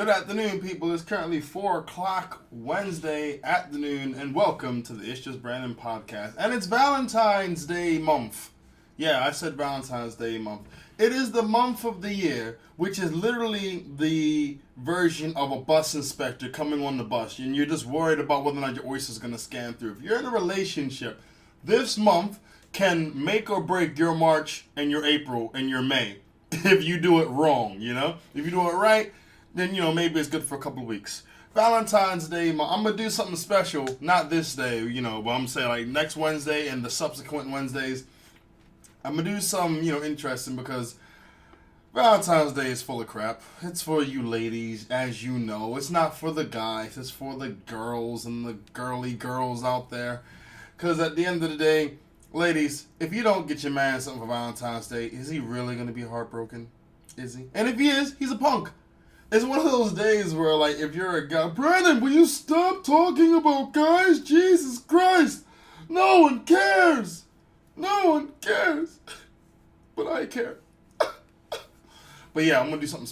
Good afternoon, people. It's currently 4 o'clock Wednesday afternoon, and welcome to the ItsJusBrandon Podcast. And it's Valentine's Day month. Yeah, I said Valentine's Day month. It is the month of the year, which is literally the version of a bus inspector coming on the bus, and you're just worried about whether or not your oyster's going to scan through. If you're in a relationship, this month can make or break your March and your April and your May if you do it wrong, you know? If you do it right, then, you know, maybe it's good for a couple of weeks. Valentine's Day, I'm going to do something special, not this day, you know, but I'm saying like next Wednesday and the subsequent Wednesdays. I'm going to do something, you know, interesting because Valentine's Day is full of crap. It's for you ladies, as you know. It's not for the guys. It's for the girls and the girly girls out there. Because at the end of the day, ladies, if you don't get your man something for Valentine's Day, is he really going to be heartbroken? Is he? And if he is, he's a punk. It's one of those days where, like, if you're a guy, Brandon, will you stop talking about guys? Jesus Christ. No one cares. No one cares. But I care. But yeah, I'm going to do something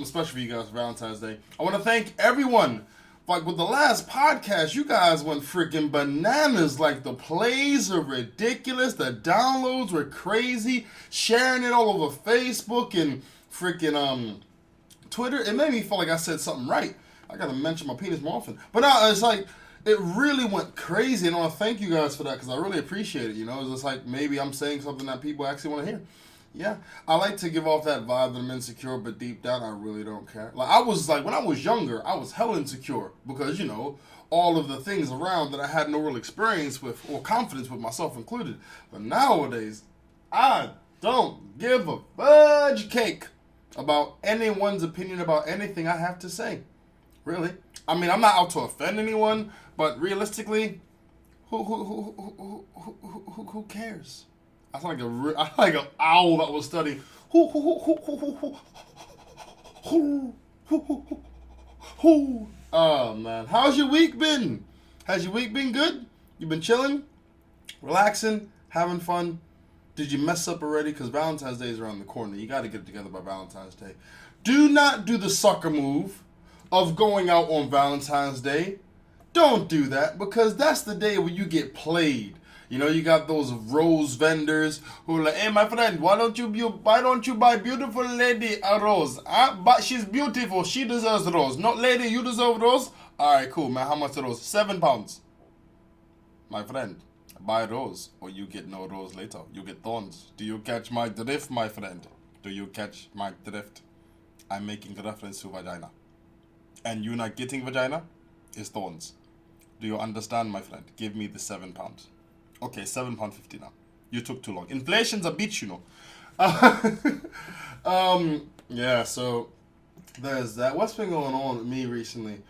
special for you guys for Valentine's Day. I want to thank everyone. Like with the last podcast, you guys went freaking bananas. Like the plays are ridiculous. The downloads were crazy. Sharing it all over Facebook and freaking Twitter. It made me feel like I said something right. I got to mention my penis more often. But it's like, it really went crazy. And I want to thank you guys for that because I really appreciate it. You know, it's just like maybe I'm saying something that people actually want to hear. Yeah, I like to give off that vibe that I'm insecure, but deep down I really don't care. Like when I was younger, I was hell insecure because, you know, all of the things around that I had no real experience with or confidence with, myself included. But nowadays, I don't give a fudge cake about anyone's opinion about anything I have to say. Really. I mean, I'm not out to offend anyone, but realistically, who cares? I sound like an owl that was studying. Oh man, how's your week been? Has your week been good? You been chilling, relaxing, having fun? Did you mess up already? Because Valentine's Day is around the corner. You got to get it together by Valentine's Day. Do not do the sucker move of going out on Valentine's Day. Don't do that because that's the day when you get played. You know, you got those rose vendors who are like, hey, my friend, why don't you buy beautiful lady a rose? But she's beautiful. She deserves a rose. Not lady, you deserve a rose? All right, cool, man. How much a rose? £7. My friend, buy a rose or you get no rose later. You get thorns. Do you catch my drift, my friend? Do you catch my drift? I'm making a reference to vagina. And you not getting vagina is thorns. Do you understand, my friend? Give me the £7. Okay, £7.50 now. You took too long. Inflation's a bitch, you know. Yeah, so there's that. What's been going on with me recently?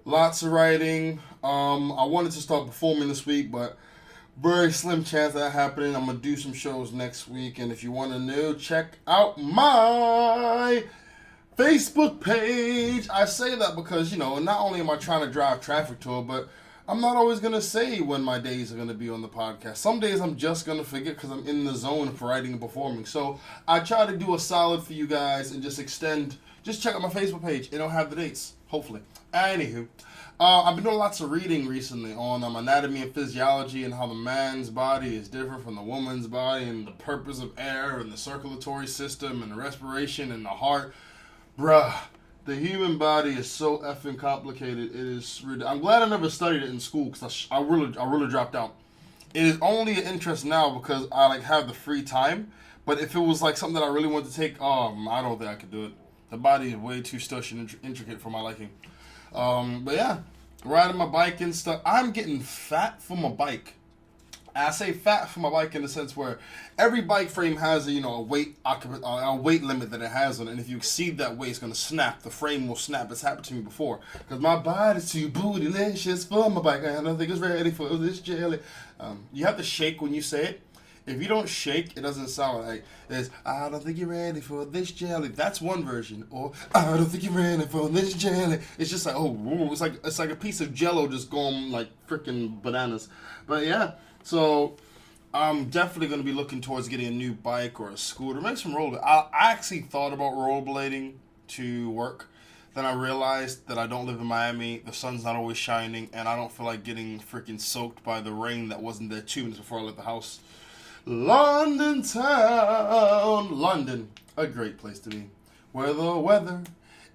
Lots of writing. I wanted to start performing this week, but very slim chance of that happening. I'm going to do some shows next week, and if you want to know, check out my Facebook page. I say that because, you know, not only am I trying to drive traffic to it, but I'm not always going to say when my days are going to be on the podcast. Some days I'm just going to forget because I'm in the zone of writing and performing. So I try to do a solid for you guys and just check out my Facebook page. It'll have the dates, hopefully. Anywho, I've been doing lots of reading recently on anatomy and physiology and how the man's body is different from the woman's body and the purpose of air and the circulatory system and the respiration and the heart. Bruh. The human body is so effing complicated. It is. I'm glad I never studied it in school because I really dropped out. It is only an interest now because I have the free time. But if it was like something that I really wanted to take, I don't think I could do it. The body is way too stush and intricate for my liking. But yeah, riding my bike and stuff. I'm getting fat for my bike. And I say fat for my bike in the sense where every bike frame has a weight limit that it has on it, and if you exceed that weight, it's gonna snap. The frame will snap. It's happened to me before because my body's too bootylicious for my bike. I don't think it's ready for this jelly. You have to shake when you say it. If you don't shake, it doesn't sound like it's. I don't think you're ready for this jelly. That's one version. Or I don't think you're ready for this jelly. It's just like it's like a piece of Jello just going like freaking bananas. But yeah. So I'm definitely going to be looking towards getting a new bike or a scooter. Maybe some roller. I actually thought about rollerblading to work. Then I realized that I don't live in Miami. The sun's not always shining, and I don't feel like getting freaking soaked by the rain that wasn't there 2 minutes before I left the house. London town. London, a great place to be, where the weather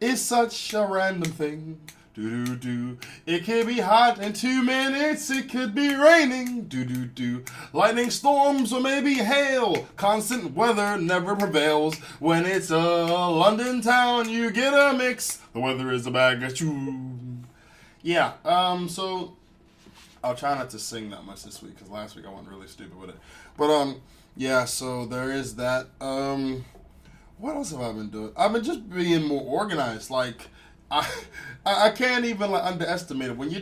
is such a random thing. Do-do-do. It could be hot in 2 minutes, it could be raining. Do-do-do. Lightning storms or maybe hail. Constant weather never prevails. When it's a London town, you get a mix. The weather is a bag of chew. Yeah, so I'll try not to sing that much this week, because last week I went really stupid with it. But, yeah, so there is that. What else have I been doing? I've been just being more organized. Like, I can't even underestimate it. When you're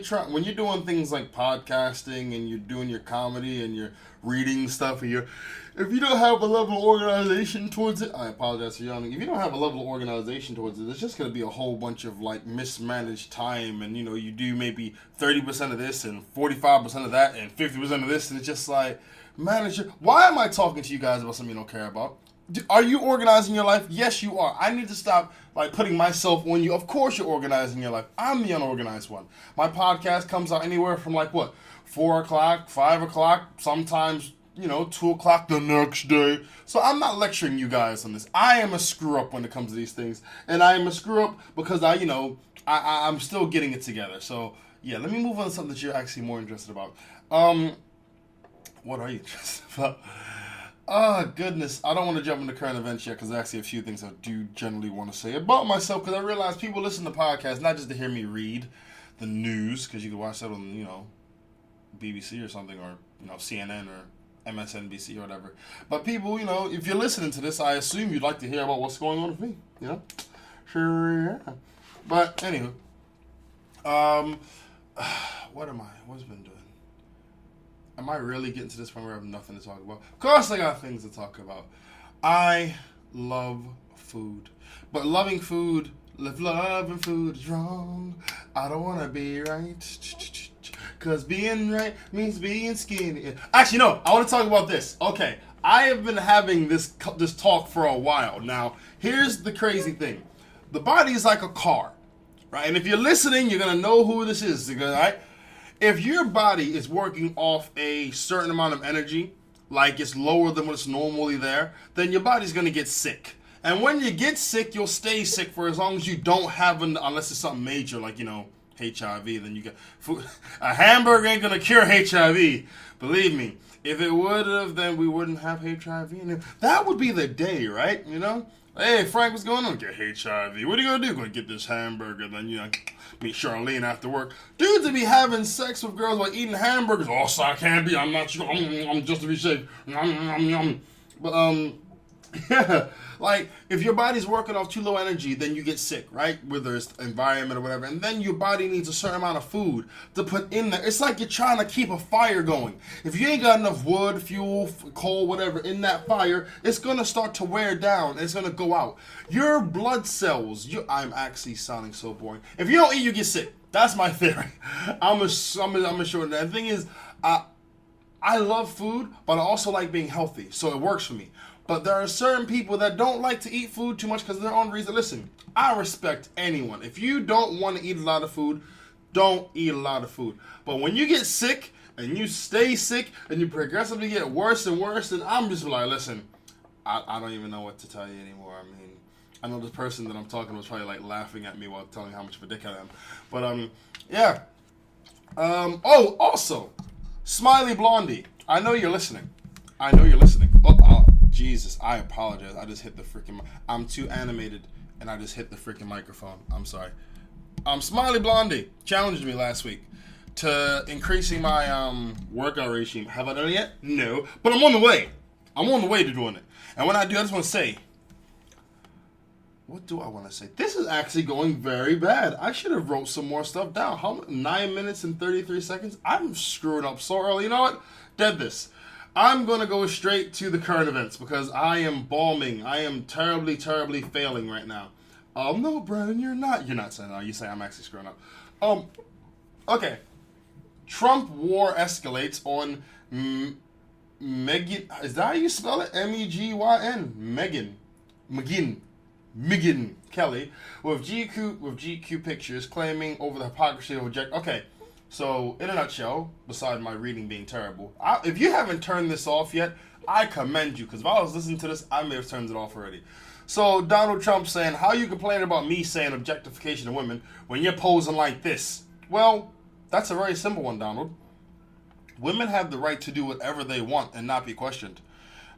doing things like podcasting and you're doing your comedy and you're reading stuff, and if you don't have a level of organization towards it, I apologize for yawning. If you don't have a level of organization towards it, it's just gonna be a whole bunch of like mismanaged time, and you do maybe 30% of this and 45% of that and 50% of this, and it's just like, manager, why am I talking to you guys about something you don't care about? Are you organizing your life? Yes, you are. I need to stop putting myself on you. Of course you're organizing your life. I'm the unorganized one. My podcast comes out anywhere from 4 o'clock, 5 o'clock, sometimes 2 o'clock the next day. So I'm not lecturing you guys on this. I am a screw up when it comes to these things, and I am a screw up because I'm still getting it together. So yeah, let me move on to something that you're actually more interested about. What are you interested about? Oh, goodness. I don't want to jump into current events yet, because there's actually a few things I do generally want to say about myself, because I realize people listen to podcasts not just to hear me read the news, because you can watch that on, BBC or something, or, CNN or MSNBC or whatever. But people, if you're listening to this, I assume you'd like to hear about what's going on with me, Sure, yeah. But, anywho. What's been doing? Am I really getting to this point where I have nothing to talk about? Of course I got things to talk about. I love food. But loving food, loving food is wrong. I don't want to be right. Because being right means being skinny. Actually, no. I want to talk about this. Okay. I have been having this talk for a while. Now, here's the crazy thing. The body is like a car. Right? And if you're listening, you're going to know who this is. Right? If your body is working off a certain amount of energy, like it's lower than what's normally there, then your body's going to get sick. And when you get sick, you'll stay sick for as long as you don't have, unless it's something major, like, HIV, then you get food. A hamburger ain't going to cure HIV. Believe me, if it would have, then we wouldn't have HIV. That would be the day, right? Hey, Frank, what's going on? Get HIV. What are you going to do? Going to get this hamburger, then, meet Charlene after work. Dudes would be having sex with girls while eating hamburgers. Oh, so I can't be. I'm not sure. I'm just to be safe. But, yeah. Like, if your body's working off too low energy, then you get sick, right? Whether it's environment or whatever. And then your body needs a certain amount of food to put in there. It's like you're trying to keep a fire going. If you ain't got enough wood, fuel, coal, whatever in that fire, it's going to start to wear down. And it's going to go out. Your blood cells, I'm actually sounding so boring. If you don't eat, you get sick. That's my theory. I'm assured. The thing is, I love food, but I also like being healthy. So it works for me. But there are certain people that don't like to eat food too much because of their own reason. Listen, I respect anyone. If you don't want to eat a lot of food, don't eat a lot of food. But when you get sick and you stay sick and you progressively get worse and worse, then I'm just like, listen, I don't even know what to tell you anymore. I mean, I know this person that I'm talking to was probably laughing at me while telling how much of a dick I am. But yeah. Also, Smiley Blondie. I know you're listening. Oh, Jesus, I apologize. I just hit the freaking... I'm too animated, and I just hit the freaking microphone. I'm sorry. Smiley Blondie challenged me last week to increasing my workout regime. Have I done it yet? No. But I'm on the way. I'm on the way to doing it. And when I do, I just want to say... What do I want to say? This is actually going very bad. I should have wrote some more stuff down. 9 minutes and 33 seconds? I'm screwing up so early. You know what? Dead this. I'm going to go straight to the current events because I am bombing. I am terribly, terribly failing right now. No, Brandon, you're not. You're not saying that. You say I'm actually screwing up. Okay. Trump war escalates on Megan. Is that how you spell it? Megyn. Megyn Kelly with GQ Pictures claiming over the hypocrisy of Okay, so in a nutshell, beside my reading being terrible, if you haven't turned this off yet, I commend you, because if I was listening to this, I may have turned it off already. So Donald Trump saying, how you complain about me saying objectification of women when you're posing like this? Well, that's a very simple one, Donald. Women have the right to do whatever they want and not be questioned.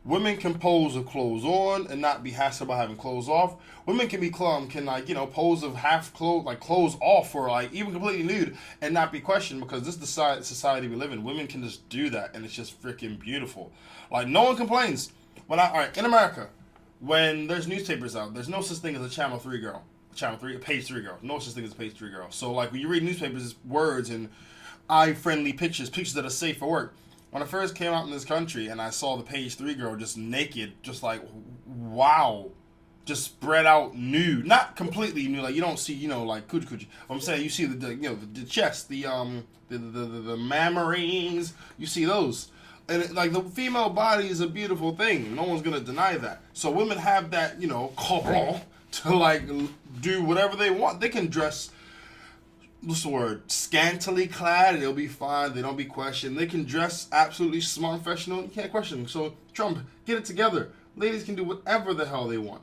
Women can pose with clothes on and not be hassled about having clothes off. Women can be pose with half clothes, like clothes off, or like even completely nude and not be questioned, because this is the society we live in. Women can just do that, and it's just freaking beautiful. Like, no one complains. In America, when there's newspapers out, there's no such thing as a Channel 3 girl. A page 3 girl. No such thing as a page 3 girl. So like when you read newspapers, it's words and eye-friendly pictures that are safe for work. When I first came out in this country and I saw the page 3 girl just naked, just like, wow, just spread out nude, not completely nude, like you don't see, like coochie. I'm saying you see the chest, the mammarines, you see those, and the female body is a beautiful thing. No one's gonna deny that. So women have that, call to like do whatever they want. They can dress, what's the word, scantily clad, and they'll be fine. They don't be questioned. They can dress absolutely smart and professional. You can't question them. So Trump, get it together. Ladies can do whatever the hell they want.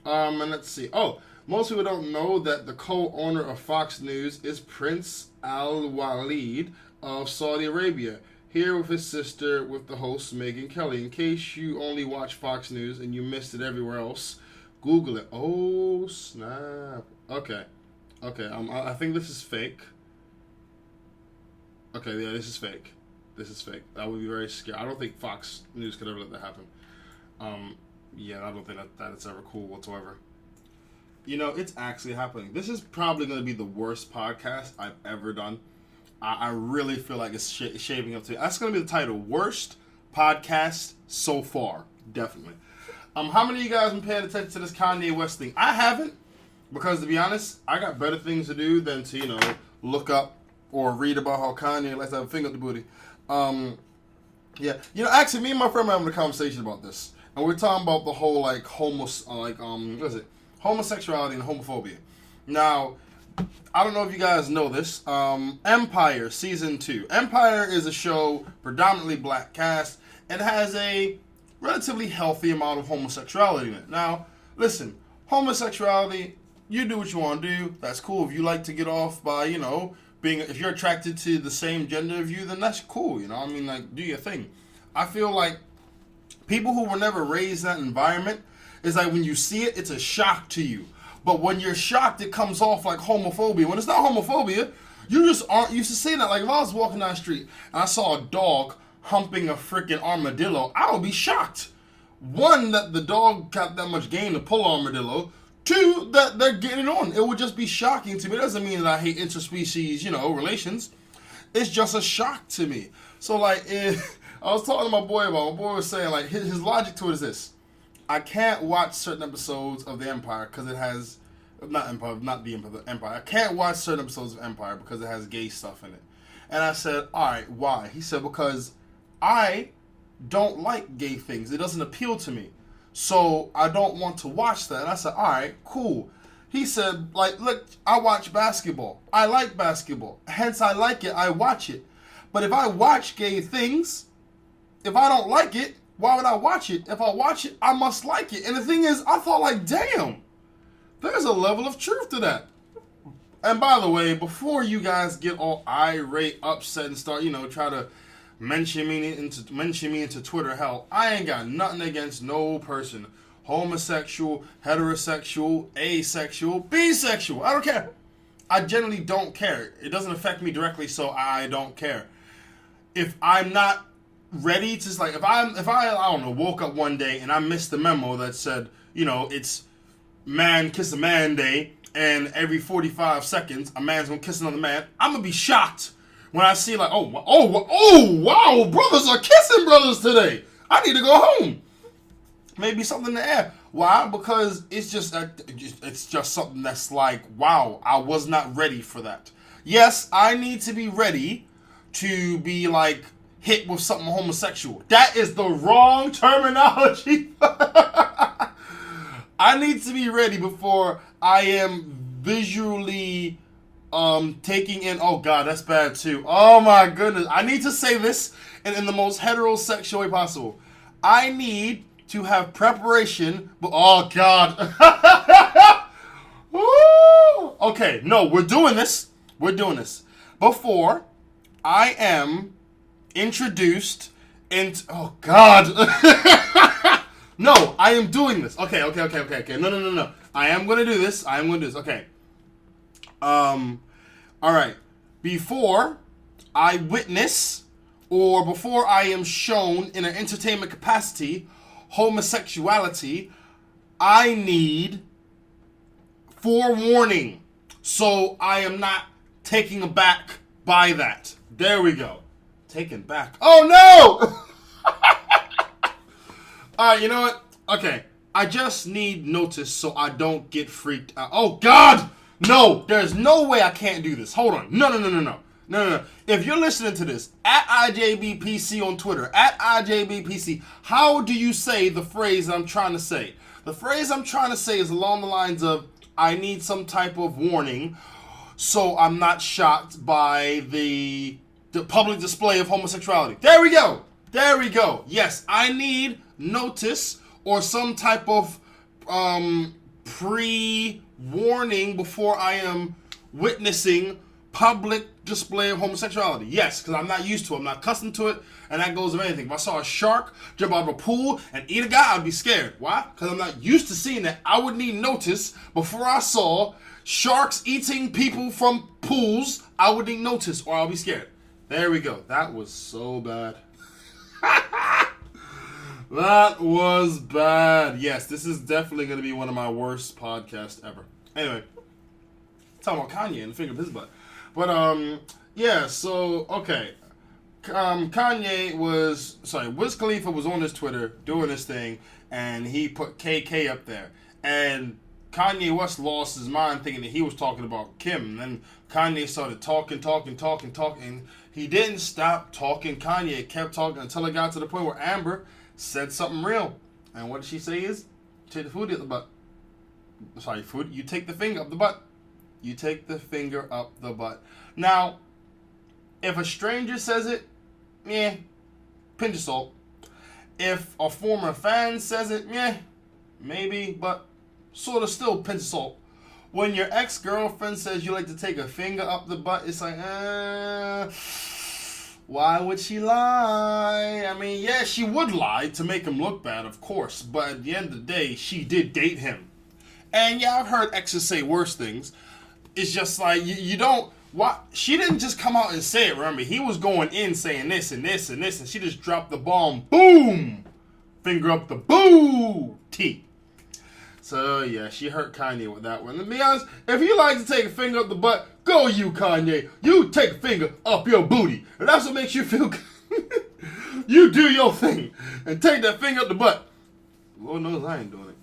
And let's see. Oh, most people don't know that the co-owner of Fox News is Prince Al Walid of Saudi Arabia, here with his sister, with the host Megyn Kelly. In case you only watch Fox News and you missed it everywhere else, Google it. Oh snap. Okay. I think this is fake. Okay, yeah, this is fake. I would be very scared. I don't think Fox News could ever let that happen. Yeah, I don't think that it's ever cool whatsoever. It's actually happening. This is probably going to be the worst podcast I've ever done. I really feel like it's shaping up to. That's going to be the title. Worst podcast so far. Definitely. How many of you guys been paying attention to this Kanye West thing? I haven't. Because to be honest, I got better things to do than to, look up or read about how Kanye likes to have a finger up the booty. Yeah. Actually, me and my friend were having a conversation about this. And we're talking about the whole, homosexuality and homophobia. Now, I don't know if you guys know this. Empire Season 2. Empire is a show, predominantly black cast, and has a relatively healthy amount of homosexuality in it. Now, listen, homosexuality, you do what you want to do. That's cool. If you like to get off by, if you're attracted to the same gender of you, then that's cool. Do your thing. I feel like people who were never raised in that environment, is like when you see it, it's a shock to you. But when you're shocked, it comes off like homophobia. When it's not homophobia, you just aren't used to seeing that. Like if I was walking down the street and I saw a dog humping a freaking armadillo, I would be shocked. One, that the dog got that much game to pull armadillo. Two, that they're getting on. It would just be shocking to me. It doesn't mean that I hate interspecies, relations. It's just a shock to me. So I was talking to my boy was saying his logic to it is this. I can't watch certain episodes of The Empire because it has, the Empire. I can't watch certain episodes of Empire because it has gay stuff in it. And I said, all right, why? He said, because I don't like gay things. It doesn't appeal to me. So I don't want to watch that. And I said, all right, cool. He said, look, I watch basketball. I like basketball. Hence, I like it. I watch it. But if I watch gay things, if I don't like it, why would I watch it? If I watch it, I must like it. And the thing is, I thought damn, there's a level of truth to that. And by the way, before you guys get all irate, upset, and start, try to mention me into Twitter hell, I ain't got nothing against no person. Homosexual, heterosexual, asexual, bisexual. I don't care. I generally don't care. It doesn't affect me directly, so I don't care. If I'm not ready to, if I don't know, woke up one day and I missed the memo that said, it's man kiss a man day, and every 45 seconds a man's gonna kiss another man, I'm gonna be shocked when I see oh wow, brothers are kissing brothers today. I need to go home. Maybe something to add. Why? Because it's just something that's wow, I was not ready for that. Yes, I need to be ready to be hit with something homosexual. That is the wrong terminology. I need to be ready before I am visually taking in. Oh God, that's bad too. Oh my goodness. I need to say this in the most heterosexual way possible. I need to have preparation, but oh God. Okay, no, we're doing this. We're doing this. Before I am introduced into, oh God. No, I am doing this. Okay. No. I am going to do this. Okay. All right. Before I witness or before I am shown in an entertainment capacity homosexuality, I need forewarning, so I am not taken aback by that. There we go. Taken back. Oh no! Alright, you know what? Okay. I just need notice so I don't get freaked out. Oh God! No! There's no way I can't do this. Hold on. No. If you're listening to this, at IJBPC on Twitter, at IJBPC, how do you say the phrase I'm trying to say? The phrase I'm trying to say is along the lines of, I need some type of warning so I'm not shocked by the public display of homosexuality. There we go. Yes, I need notice or some type of pre-warning before I am witnessing public display of homosexuality. Yes, because I'm not used to it. I'm not accustomed to it, and that goes with anything. If I saw a shark jump out of a pool and eat a guy, I'd be scared. Why? Because I'm not used to seeing that. I would need notice before I saw sharks eating people from pools. I would need notice, or I'll be scared. There we go. That was so bad. That was bad. Yes, this is definitely going to be one of my worst podcasts ever. Anyway, talking about Kanye and the finger of his butt. But, yeah, so, okay. Wiz Khalifa was on his Twitter doing his thing, and he put KK up there. And Kanye West lost his mind thinking that he was talking about Kim. And then Kanye started talking. He didn't stop talking. Kanye kept talking until it got to the point where Amber said something real. And what did she say is, take the food up the butt. Sorry, food. You take the finger up the butt. You take the finger up the butt. Now, if a stranger says it, pinch of salt. If a former fan says it, maybe, but sort of still pinch of salt. When your ex-girlfriend says you like to take a finger up the butt, it's like, why would she lie? I mean, yeah, she would lie to make him look bad, of course, but at the end of the day, she did date him. And yeah, I've heard exes say worse things. It's just like, you don't, what? She didn't just come out and say it, remember? He was going in saying this and this and this, and she just dropped the bomb. Boom! Finger up the booty. So, yeah, she hurt Kanye with that one. To be honest, if you like to take a finger up the butt, go you, Kanye. You take a finger up your booty. And that's what makes you feel good. You do your thing. And take that finger up the butt. Lord knows I ain't doing it.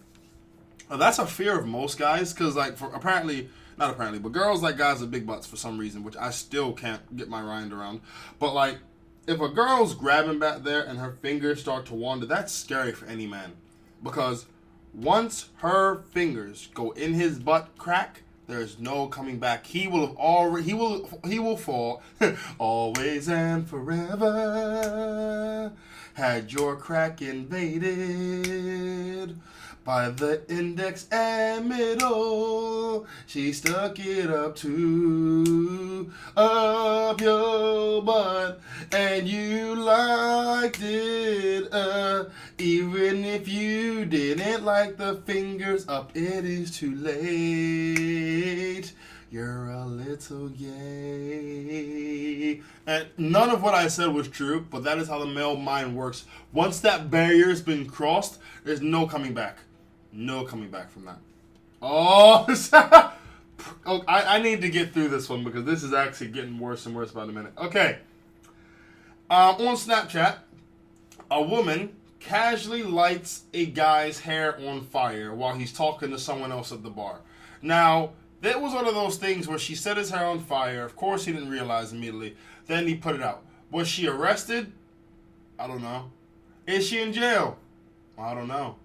That's a fear of most guys, because, like, but girls like guys with big butts for some reason, which I still can't get my mind around. But, like, if a girl's grabbing back there and her fingers start to wander, that's scary for any man. Because once her fingers go in his butt crack, there's no coming back. He will fall always and forever. Had your crack invaded by the index and middle, she stuck it up your butt, and you liked it, even if you didn't like the fingers up, it is too late. You're a little gay. And none of what I said was true, but that is how the male mind works. Once that barrier's been crossed, there's no coming back. No coming back from that. Oh, I need to get through this one because this is actually getting worse and worse by the minute. Okay. On Snapchat, a woman casually lights a guy's hair on fire while he's talking to someone else at the bar. Now, that was one of those things where she set his hair on fire. Of course, he didn't realize immediately. Then he put it out. Was she arrested? I don't know. Is she in jail? I don't know.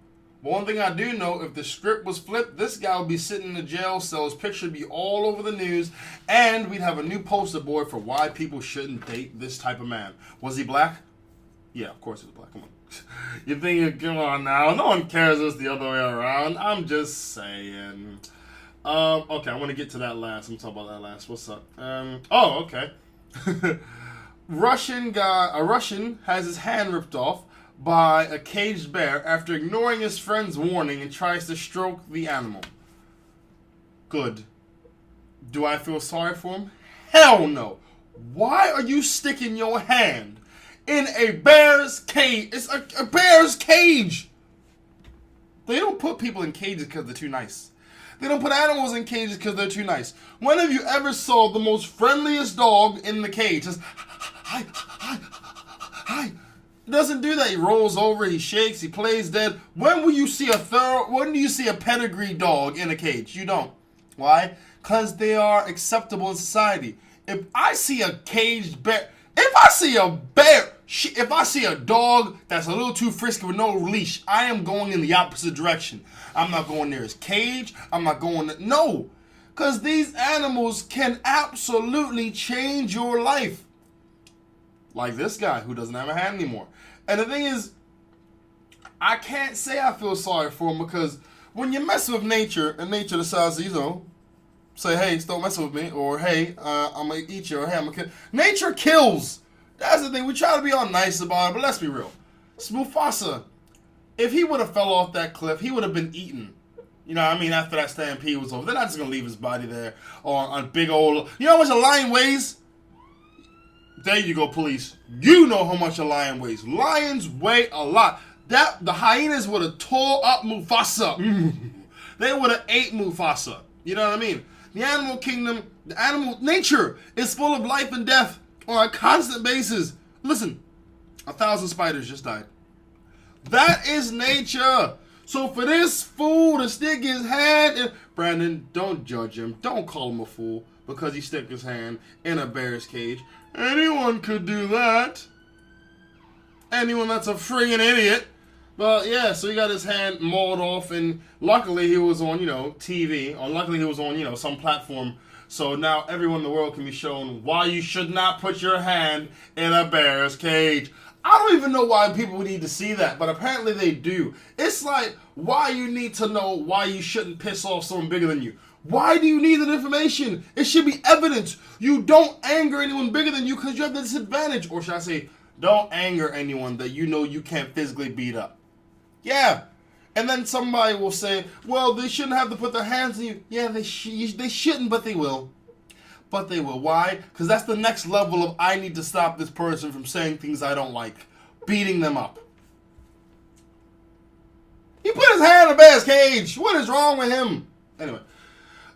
But one thing I do know, if the script was flipped, this guy would be sitting in the jail cell. His picture would be all over the news. And we'd have a new poster board for why people shouldn't date this type of man. Was he black? Yeah, of course he was black. Come on. You think, come on now. No one cares it's the other way around. I'm just saying. Okay, I want to get to that last. I'm talking about that last. What's up? Okay. A Russian has his hand ripped off by a caged bear after ignoring his friend's warning and tries to stroke the animal. Good. Do I feel sorry for him? Hell no. Why are you sticking your hand in a bear's cage? It's a bear's cage. They don't put people in cages because they're too nice. They don't put animals in cages because they're too nice. When have you ever saw the most friendliest dog in the cage? Just, hi, hi, hi. He doesn't do that. He rolls over, he shakes, he plays dead. When do you see a pedigree dog in a cage? You don't. Why? Because they are acceptable in society. If I see a caged bear, if I see a dog that's a little too frisky with no leash, I am going in the opposite direction. I'm not going near his cage. No. Because these animals can absolutely change your life. Like this guy who doesn't have a hand anymore. And the thing is, I can't say I feel sorry for him because when you mess with nature and nature decides to, say, hey, don't mess with me, or hey, I'm going to eat you, or hey, I'm going to kill. Nature kills. That's the thing. We try to be all nice about it, but let's be real. It's Mufasa. If he would have fell off that cliff, he would have been eaten. You know what I mean? After that stampede was over. They're not just going to leave his body there on big old... You know how much a lion weighs? There you go, police. You know how much a lion weighs. Lions weigh a lot. The hyenas would have tore up Mufasa. They would have ate Mufasa. You know what I mean? The animal kingdom, nature is full of life and death on a constant basis. Listen, 1,000 spiders just died. That is nature. So for this fool to stick his hand in... Brandon, don't judge him. Don't call him a fool because he stuck his hand in a bear's cage. Anyone could do that. Anyone that's a friggin' idiot. But yeah, so he got his hand mauled off, and luckily he was on, TV, or luckily he was on, some platform. So now everyone in the world can be shown why you should not put your hand in a bear's cage. I don't even know why people need to see that, but apparently they do. It's like, why you need to know why you shouldn't piss off someone bigger than you. Why do you need that information? It should be evidence. You don't anger anyone bigger than you because you have the disadvantage. Or should I say, don't anger anyone that you know you can't physically beat up. Yeah. And then somebody will say, well, they shouldn't have to put their hands on you. Yeah, they shouldn't, but they will. But they will. Why? Because that's the next level of I need to stop this person from saying things I don't like. Beating them up. He put his hand in a bear's cage. What is wrong with him? Anyway.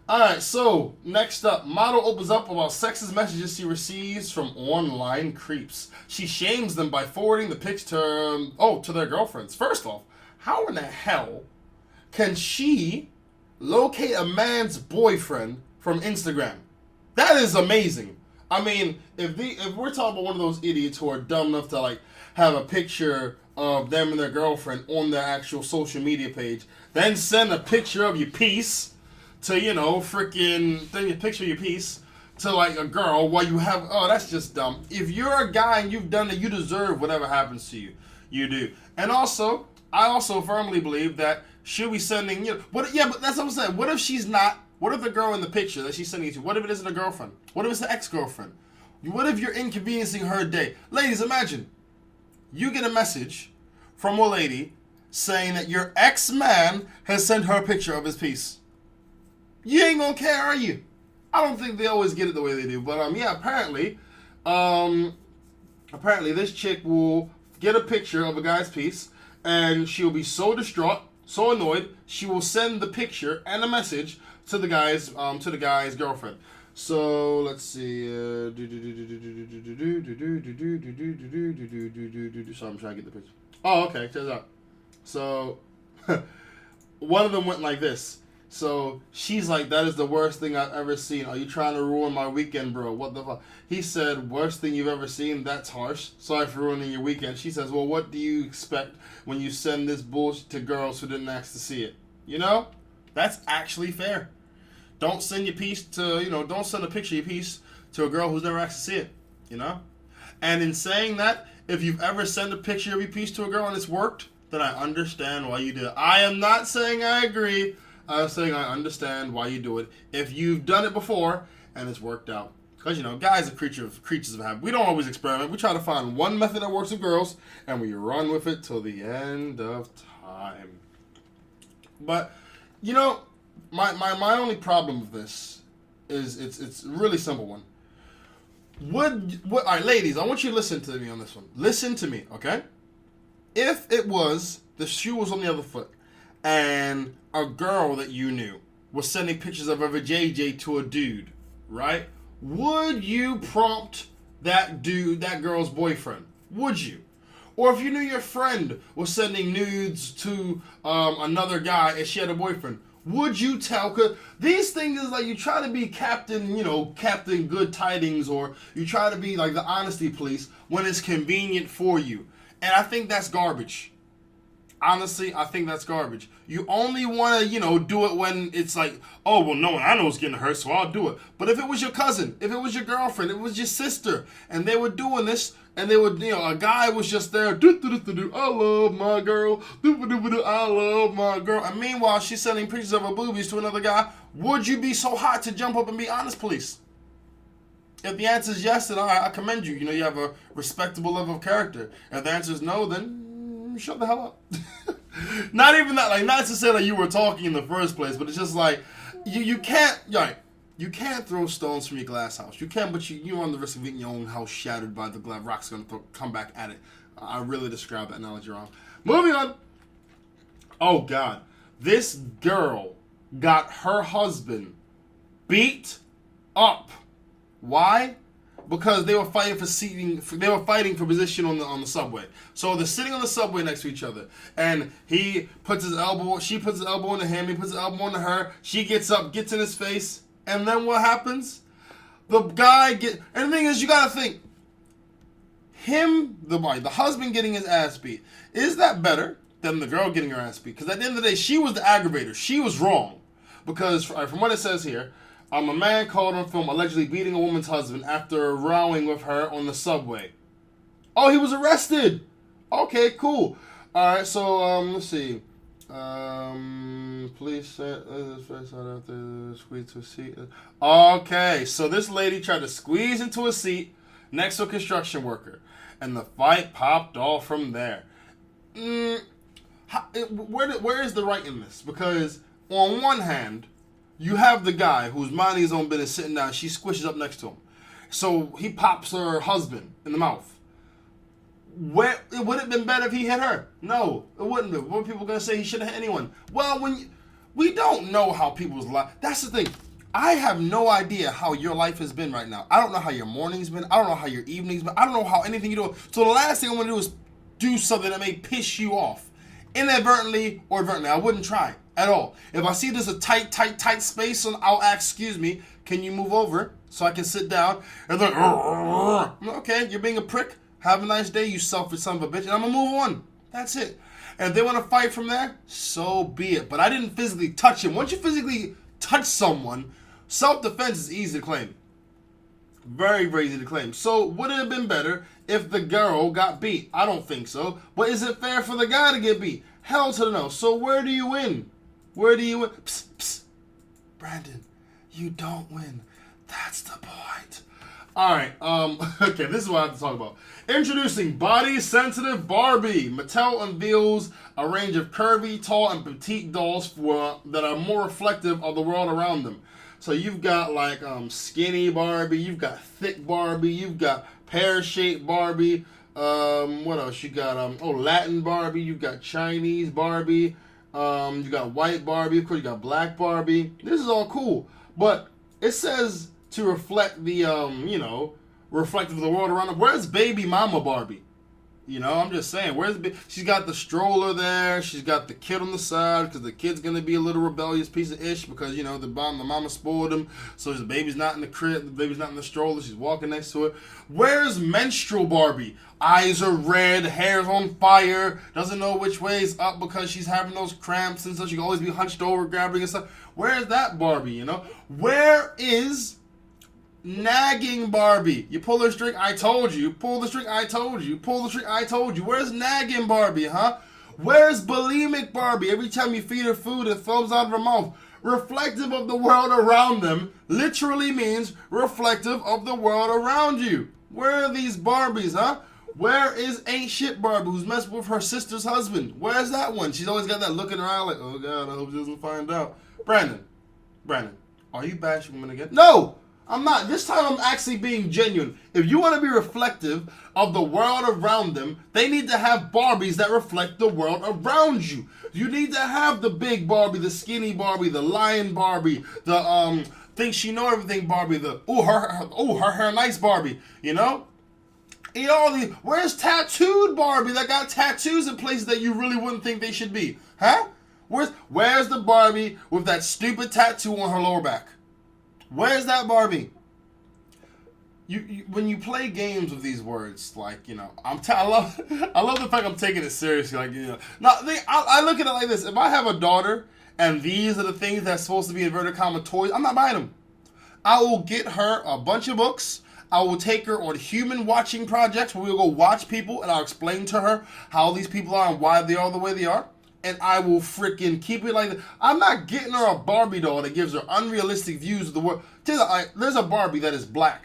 Alright, so next up, model opens up about sexist messages she receives from online creeps. She shames them by forwarding the pics to their girlfriends. First off, how in the hell can she locate a man's boyfriend from Instagram? That is amazing. I mean, if we're talking about one of those idiots who are dumb enough to have a picture of them and their girlfriend on their actual social media page, then send a picture of your piece to, then you picture your piece to a girl while you have, that's just dumb. If you're a guy and you've done it, you deserve whatever happens to you. You do. And also, I also firmly believe that she'll be sending, but that's what I'm saying. What if she's not, what if the girl in the picture that she's sending it to, what if it isn't a girlfriend? What if it's an ex-girlfriend? What if you're inconveniencing her day? Ladies, imagine, you get a message from a lady saying that your ex-man has sent her a picture of his piece. You ain't gonna care, are you? I don't think they always get it the way they do, but apparently this chick will get a picture of a guy's piece, and she'll be so distraught, so annoyed, she will send the picture and a message to the guy's girlfriend. So let's see. So I'm trying to get the picture. Oh, okay, check it out. So one of them went like this. So she's like, that is the worst thing I've ever seen. Are you trying to ruin my weekend, bro? What the fuck? He said, worst thing you've ever seen? That's harsh. Sorry for ruining your weekend. She says, well, what do you expect when you send this bullshit to girls who didn't ask to see it? You know? That's actually fair. Don't send your piece to, don't send a picture of your piece to a girl who's never asked to see it. You know? And in saying that, if you've ever sent a picture of your piece to a girl and it's worked, then I understand why you did it. I am not saying I agree. I'm saying I understand why you do it. If you've done it before and it's worked out. Because, guys are creatures of habit. We don't always experiment. We try to find one method that works with girls, and we run with it till the end of time. But, my only problem with this is it's a really simple one. All right, ladies, I want you to listen to me on this one. Listen to me, okay? If it was, the shoe was on the other foot, and a girl that you knew was sending pictures of her JJ to a dude, right? Would you prompt that girl's boyfriend? Would you? Or if you knew your friend was sending nudes to another guy and she had a boyfriend, would you tell? Because these things is like you try to be Captain Good Tidings, or you try to be like the honesty police when it's convenient for you. And I think that's garbage. Honestly, I think that's garbage. You only want to, do it when it's like, oh, well, no one I know is getting hurt, so I'll do it. But if it was your cousin, if it was your girlfriend, if it was your sister, and they were doing this, and they would, a guy was just there, I love my girl, I love my girl. And meanwhile, she's sending pictures of her boobies to another guy. Would you be so hot to jump up and be honest, police? If the answer is yes, then I commend you. You have a respectable level of character. If the answer is no, then shut the hell up. Not even that, like, not to say that you were talking in the first place, but it's just like, you can't throw stones from your glass house. You can, but you run the risk of getting your own house shattered by the glass. Rock's going to come back at it. I really described that analogy wrong. Moving on. Oh, God. This girl got her husband beat up. Why? Because they were fighting for seating. They were fighting for position on the subway. So they're sitting on the subway next to each other, and he puts his elbow. She puts his elbow into him. He puts his elbow into her. She gets up, gets in his face, and then what happens? The guy and the thing is, you gotta think. The husband getting his ass beat. Is that better than the girl getting her ass beat? Because at the end of the day, she was the aggravator. She was wrong. Because from what it says here. A man caught on film allegedly beating a woman's husband after rowing with her on the subway. Oh, he was arrested. Okay, cool. All right, so let's see. Police said first out after squeeze to a seat. Okay, so this lady tried to squeeze into a seat next to a construction worker, and the fight popped off from there. Where is the right in this? Because on one hand, you have the guy who's minding his own business, sitting down. She squishes up next to him. So he pops her husband in the mouth. Would it have been better if he hit her? No, it wouldn't have. What are people going to say? He shouldn't hit anyone. Well, we don't know how people's life... That's the thing. I have no idea how your life has been right now. I don't know how your morning's been. I don't know how your evening's been. I don't know how anything you do. So the last thing I'm going to do is do something that may piss you off. Inadvertently or advertently. I wouldn't try at all. If I see there's a tight space, I'll ask, excuse me, can you move over so I can sit down? And then, okay, you're being a prick. Have a nice day, you selfish son of a bitch. And I'm going to move on. That's it. And if they want to fight from there, so be it. But I didn't physically touch him. Once you physically touch someone, self-defense is easy to claim. Very, very easy to claim. So would it have been better if the girl got beat? I don't think so. But is it fair for the guy to get beat? Hell to the no. So where do you win? Where do you win? Psst, psst. Brandon, you don't win. That's the point. All right. Okay, this is what I have to talk about. Introducing body-sensitive Barbie. Mattel unveils a range of curvy, tall, and petite dolls that are more reflective of the world around them. So you've got like skinny Barbie, you've got thick Barbie, you've got pear-shaped Barbie. What else? You got Latin Barbie, you've got Chinese Barbie, you got white Barbie, of course you got black Barbie. This is all cool, but it says to reflect the reflective of the world around them. Where's baby mama Barbie? You know, I'm just saying, she's got the stroller there, she's got the kid on the side, because the kid's going to be a little rebellious piece of ish, because, you know, the mama spoiled him, so the baby's not in the crib, the baby's not in the stroller, she's walking next to it. Where's menstrual Barbie? Eyes are red, hair's on fire, doesn't know which way is up because she's having those cramps, and so she can always be hunched over, grabbing and stuff. Where's that Barbie, you know? Where is nagging Barbie? You pull the string, I told you. Pull the string, I told you. Pull the string, I told you. Where's nagging Barbie, huh? Where's bulimic Barbie? Every time you feed her food, it flows out of her mouth. Reflective of the world around them literally means reflective of the world around you. Where are these Barbies, huh? Where is ain't shit Barbie who's messing with her sister's husband? Where's that one? She's always got that look in her eye like, oh God, I hope she doesn't find out. Brandon, are you bashing women again? No! I'm not. This time I'm actually being genuine. If you want to be reflective of the world around them, they need to have Barbies that reflect the world around you. You need to have the big Barbie, the skinny Barbie, the lion Barbie, the think she know everything Barbie, the her hair nice Barbie, you know? Where's tattooed Barbie that got tattoos in places that you really wouldn't think they should be? Huh? Where's the Barbie with that stupid tattoo on her lower back? Where's that Barbie? You when you play games with these words, like, you know, I love the fact I'm taking it seriously. Like, you know, I look at it like this: if I have a daughter and these are the things that's supposed to be inverted comma toys, I'm not buying them. I will get her a bunch of books. I will take her on human watching projects where we'll go watch people, and I'll explain to her how these people are and why they are the way they are. And I will freaking keep it like that. I'm not getting her a Barbie doll that gives her unrealistic views of the world. There's a Barbie that is black.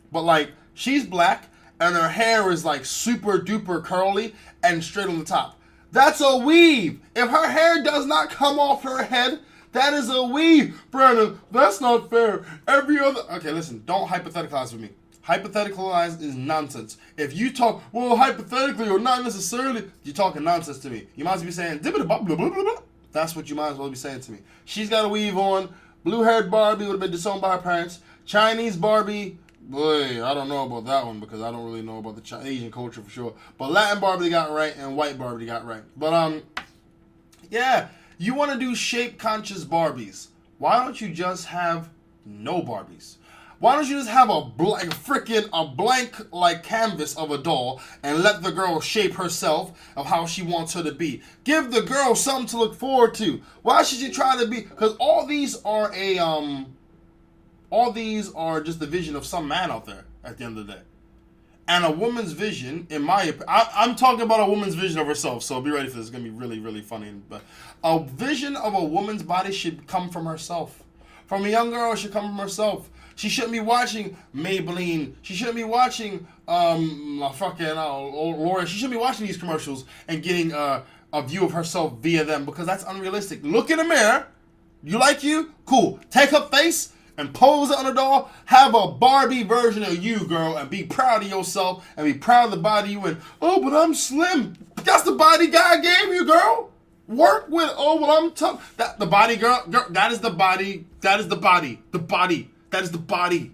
But, like, she's black, and her hair is, like, super duper curly and straight on the top. That's a weave. If her hair does not come off her head, that is a weave. Brandon, that's not fair. Okay, listen, don't hypotheticalize with me. Hypotheticalize is nonsense. If you talk, well, hypothetically or not necessarily, you're talking nonsense to me. You might as well be saying, blah, blah, blah, blah, blah. That's what you might as well be saying to me. She's got a weave on. Blue-haired Barbie would have been disowned by her parents. Chinese Barbie, boy, I don't know about that one because I don't really know about the Asian culture for sure. But Latin Barbie they got right and white Barbie they got right. But, yeah, you want to do shape-conscious Barbies. Why don't you just have no Barbies? Why don't you just have a blank like canvas of a doll and let the girl shape herself of how she wants her to be? Give the girl something to look forward to. Why should you try to be? Because all these are just the vision of some man out there at the end of the day. And a woman's vision, in my opinion, I'm talking about a woman's vision of herself, so be ready for this. It's gonna be really, really funny. But a vision of a woman's body should come from herself. From a young girl, it should come from herself. She shouldn't be watching Maybelline. She shouldn't be watching L'Oreal. She shouldn't be watching these commercials and getting a view of herself via them because that's unrealistic. Look in the mirror. You like you? Cool. Take her face and pose it on a doll. Have a Barbie version of you, girl, and be proud of yourself and be proud of the body you in. Oh, but I'm slim. That's the body God gave you, girl. Work with. Oh, well, I'm tough. The body, girl. That is the body. That is the body. The body. That is the body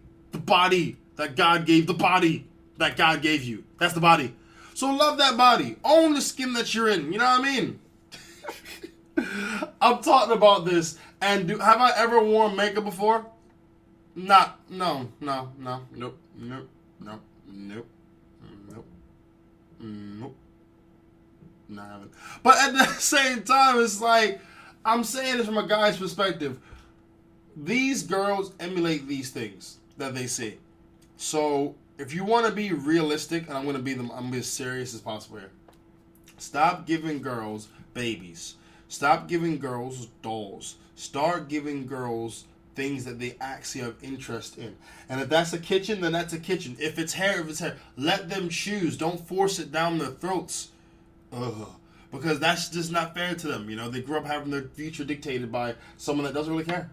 that God gave, the body that God gave you. That's the body. So love that body. Own the skin that you're in. You know what I mean? I'm talking about this. And have I ever worn makeup before? No. Nope. No, I haven't. But at the same time, it's like, I'm saying this from a guy's perspective. These girls emulate these things that they see. So if you want to be realistic, and I'm going to be as serious as possible here. Stop giving girls babies. Stop giving girls dolls. Start giving girls things that they actually have interest in. And if that's a kitchen, then that's a kitchen. If it's hair, let them choose. Don't force it down their throats. Because that's just not fair to them. You know, they grew up having their future dictated by someone that doesn't really care.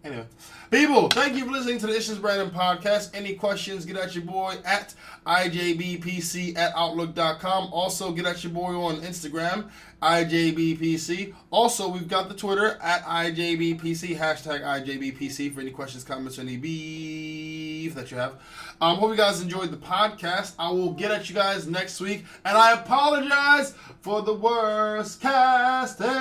Anyway, people, thank you for listening to the ItsJusBrandon Podcast. Any questions, get at your boy at IJBPC@outlook.com. Also, get at your boy on Instagram IJBPC. Also, we've got the Twitter at IJBPC, hashtag IJBPC for any questions, comments, or any beef that you have. Hope you guys enjoyed the podcast. I will get at you guys next week, and I apologize for the worst cast ever.